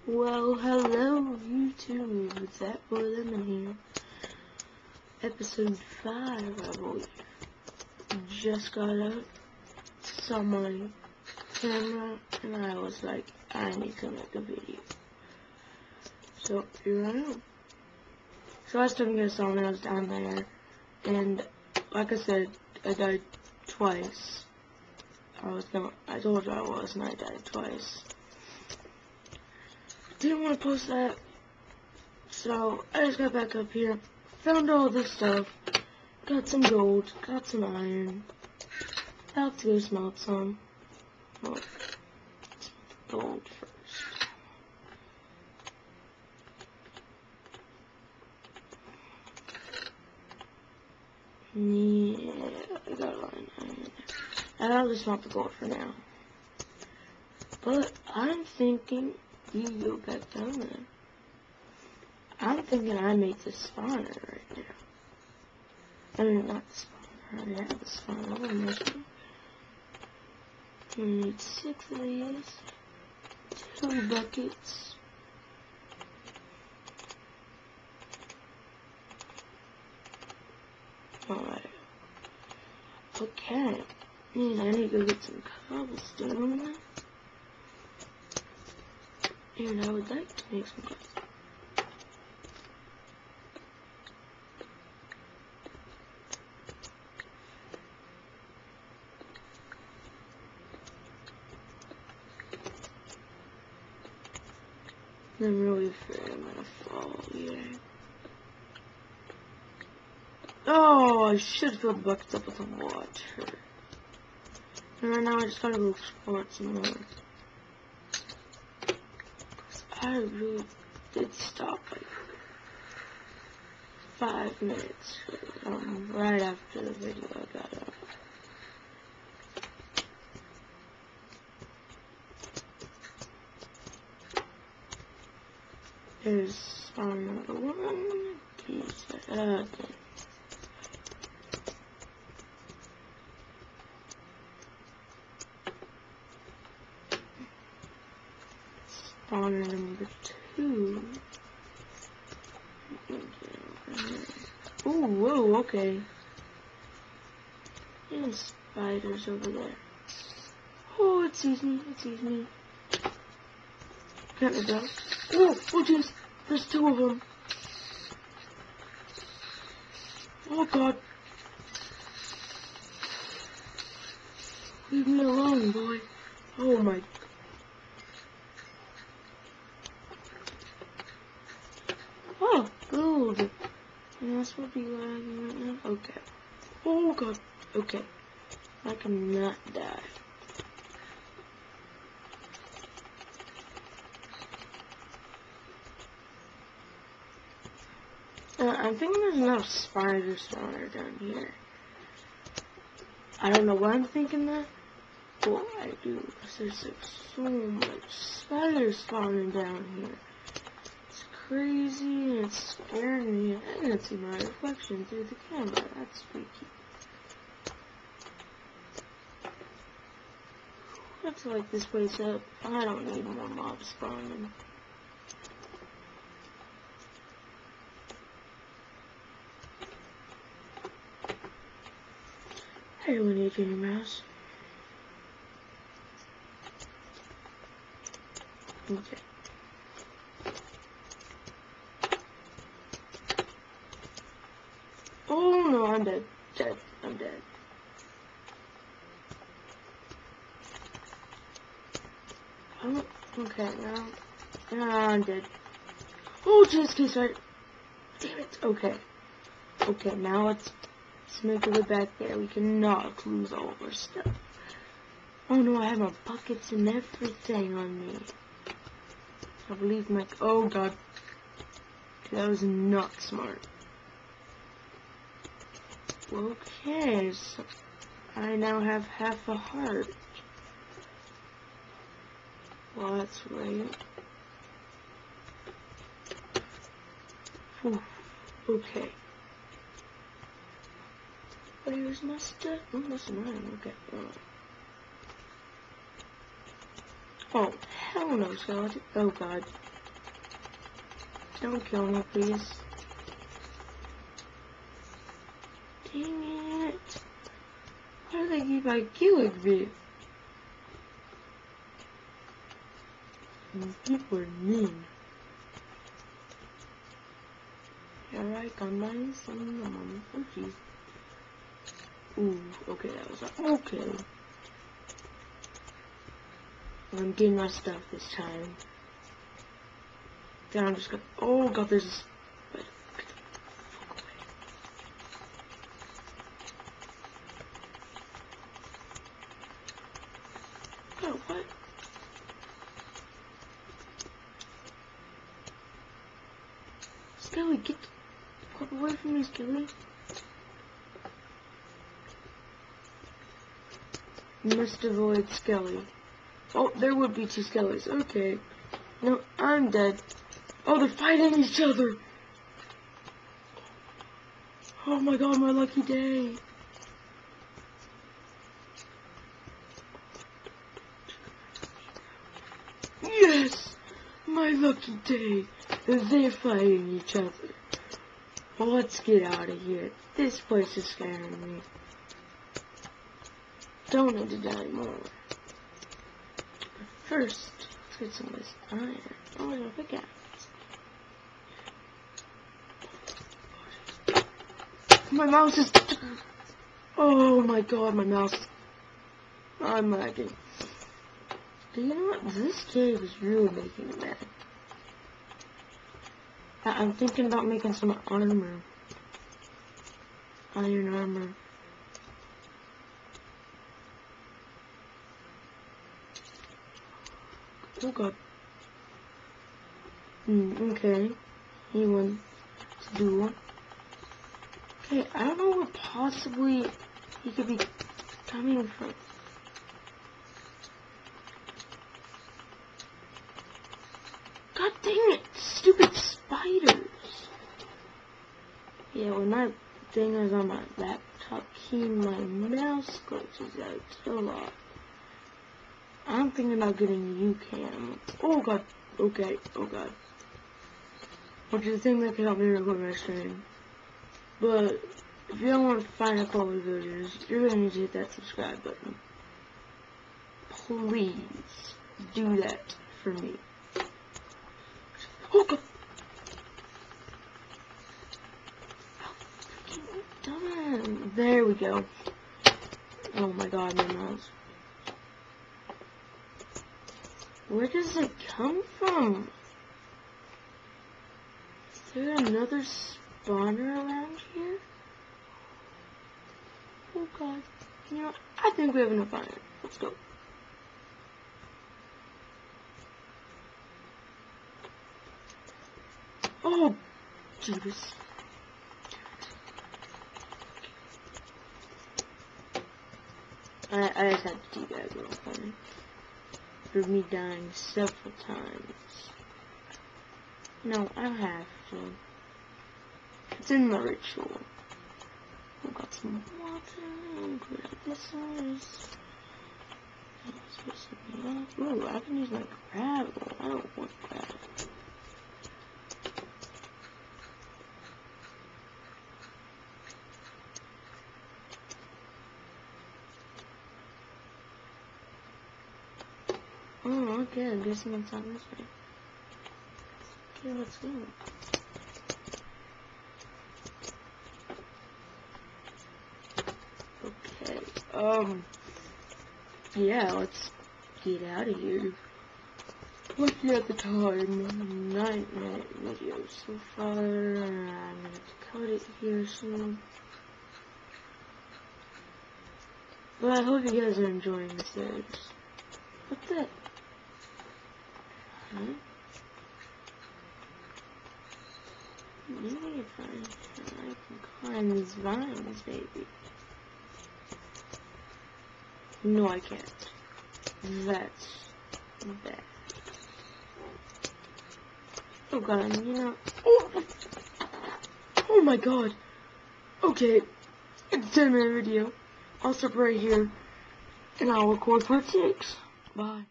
Well, hello YouTube, it's that boy Lemon here. Episode 5, I believe. Just got up, saw my camera, and I was like, I need to make a video. So, here I am. So I started getting a song when I was down there, and like I said, I died twice. I told you I was, and I died twice. Didn't want to post that, so I just got back up here, found all this stuff, got some gold, got some iron, about to go smelt some. Well, gold first. Yeah, I got a line iron. I'll just smelt the gold for now. But I'm thinking you go back down there. I'm thinking I made the spawner right now. I mean, not the spawner. I already have the spawner. What am I doing? We need 6 of these. 2 buckets. Alright. Okay. I need to go get some cobblestone. And I would like to make some cobblestone. I'm really afraid I'm gonna fall, yeah. Oh, I should fill the buckets up with water. And right now I just gotta go explore some more. I really did stop like 5 minutes right after the video I got up. There's spawn number 1. Okay. Spawner number 2. Ooh, whoa, okay. There's spiders over there. Oh, it sees me, it sees me. Can't let go. Oh, jeez, there's 2 of them. Oh god. Leave me alone, boy. Oh my. Oh, gold. And that's what be lagging right now. Okay. Oh god. Okay. I cannot die. I'm thinking there's enough spider spawner down here. I don't know why I'm thinking that. Well, I do. Because there's like so much spider spawning down here. It's crazy and it's scaring me. I can't see my reflection through the camera. That's freaky. Let's light this place up. I don't need more mobs spawning. Hey, we need your mouse. Okay. Oh no, I'm dead. I'm dead. Oh, okay, now I'm dead. Oh, jeez, right. Damn it. Okay. Okay, now let's make our way back there. We cannot lose all of our stuff. Oh no, I have my buckets and everything on me. I believe my. Oh god. That was not smart. Okay, so I now have half a heart. Well, that's right. Whew. Okay. Where's my stuff? Oh, that's mine. Okay. Oh, hell no, skeleton. Oh god. Don't kill me, please. Dang it. Why do they keep on killing me? People are mean. Alright, got mine, some money. Oh, jeez. Ooh, okay, that was okay. I'm getting my stuff this time. Then I'm just gonna. Oh god, there's this. Wait, get the fuck away. Oh, what? Skelly, get the fuck away from me, Skelly. You must avoid Skelly. Oh, there would be 2 Skellys. Okay. No, I'm dead. Oh, they're fighting each other. Oh my god, my lucky day. Yes! My lucky day. They're fighting each other. Well, let's get out of here. This place is scaring me. Don't need to die more. First, let's get some of this iron. Oh, there's a pickaxe. My mouse is... Oh my god, my mouse. I'm lagging. Do you know what? This cave is really making me mad. I'm thinking about making some armor. Iron armor. Oh god. Okay. He wants to do one. Okay, I don't know where possibly he could be coming from. God dang it! Stupid spiders! Yeah, when my thing is on my laptop key, my mouse glitches out so lot. I'm thinking about getting a UCam. Oh god. Okay. Oh god. Which is the thing that can help me record my stream. But if you don't want to find a quality videos, you're gonna need to hit that subscribe button. Please do that for me. Oh god. Done. There we go. Oh my god, my mouse. Where does it come from? Is there another spawner around here? Oh god. You know, I think we have enough iron. Let's go. Oh, Judas. I just had to do that real quick. For me dying several times. No, I don't have to. It's in the ritual. I've got some water. Good at this is. Ooh, I can use my gravel. I don't want gravel. Oh, okay, I'm guessing it's on this way. Okay, let's go. Okay, yeah, let's get out of here. Looking at the time, 9-minute video so far. I'm gonna cut it here soon. But I hope you guys are enjoying the series. What's that? Huh? Maybe if I can climb these vines, maybe. No, I can't. That's bad. Oh god, you know. Oh my god. Okay, it's a 10-minute video. I'll stop right here, and I'll record part 6. Bye.